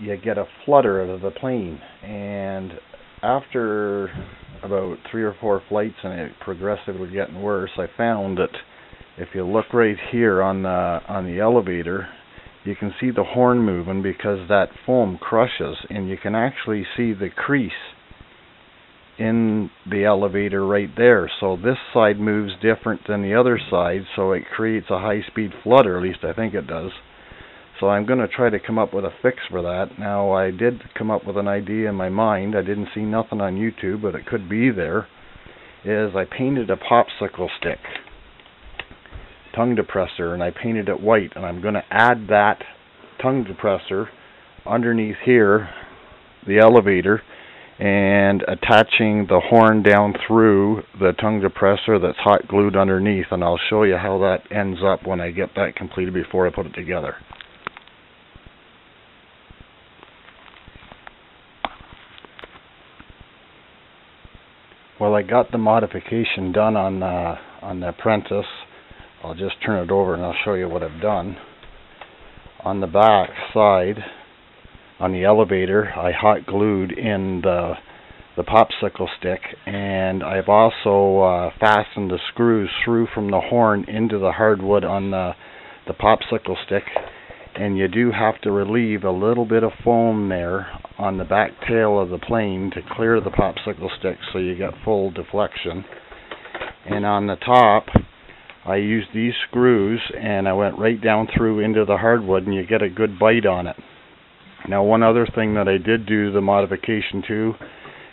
you get a flutter out of the plane. And after about 3 or 4 flights and it progressively getting worse, I found that if you look right here on the elevator, you can see the horn moving because that foam crushes, and you can actually see the crease in the elevator right there. So this side moves different than the other side, so it creates a high-speed flutter, at least I think it does. So I'm going to try to come up with a fix for that. Now, I did come up with an idea in my mind. I didn't see nothing on YouTube, but it could be there. Is I painted a popsicle stick tongue depressor, and I painted it white, and I'm going to add that tongue depressor underneath here, the elevator, and attaching the horn down through the tongue depressor that's hot glued underneath, and I'll show you how that ends up when I get that completed before I put it together. Well, I got the modification done on the Apprentice. I'll just turn it over and I'll show you what I've done. On the back side, on the elevator, I hot glued in the popsicle stick, and I've also fastened the screws through from the horn into the hardwood on the popsicle stick. And you do have to relieve a little bit of foam there on the back tail of the plane to clear the popsicle stick so you get full deflection. And on the top, I used these screws and I went right down through into the hardwood, and you get a good bite on it. Now, one other thing that I did do the modification to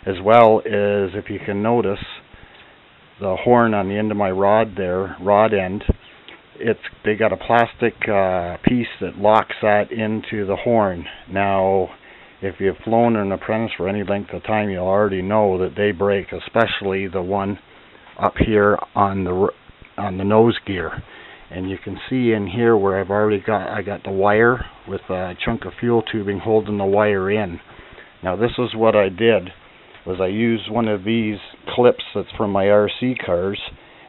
as well is, if you can notice, the horn on the end of my rod there, rod end, they got a plastic piece that locks that into the horn. Now, if you've flown an Apprentice for any length of time, you'll already know that they break, especially the one up here on the nose gear. And you can see in here where I got the wire with a chunk of fuel tubing holding the wire in. Now, this is what I did, was I used one of these clips that's from my RC cars,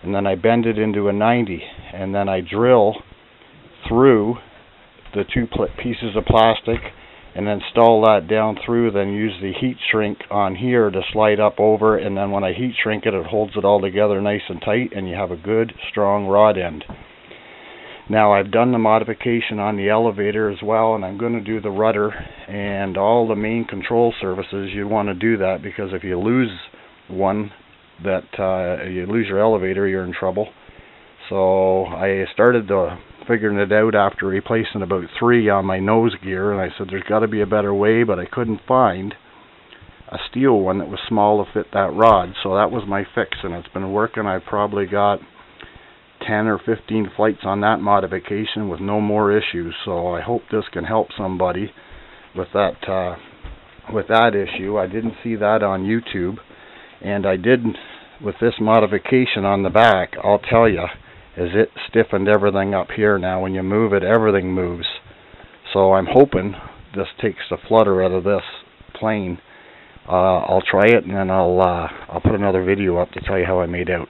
and then I bend it into a 90, and then I drill through the two pieces of plastic and then install that down through, then use the heat shrink on here to slide up over, and then when I heat shrink it, it holds it all together nice and tight, and you have a good strong rod end. Now, I've done the modification on the elevator as well, and I'm going to do the rudder and all the main control surfaces. You want to do that because if you lose one, you lose your elevator, you're in trouble. So I started figuring it out after replacing about 3 on my nose gear, and I said there's got to be a better way, but I couldn't find a steel one that was small to fit that rod. So that was my fix, and it's been working. I've probably got 10 or 15 flights on that modification with no more issues. So I hope this can help somebody with that issue. I didn't see that on YouTube, and I did with this modification on the back. I'll tell you, is it stiffened everything up here. Now when you move it, everything moves. So I'm hoping this takes the flutter out of this plane. I'll try it, and then I'll put another video up to tell you how I made out.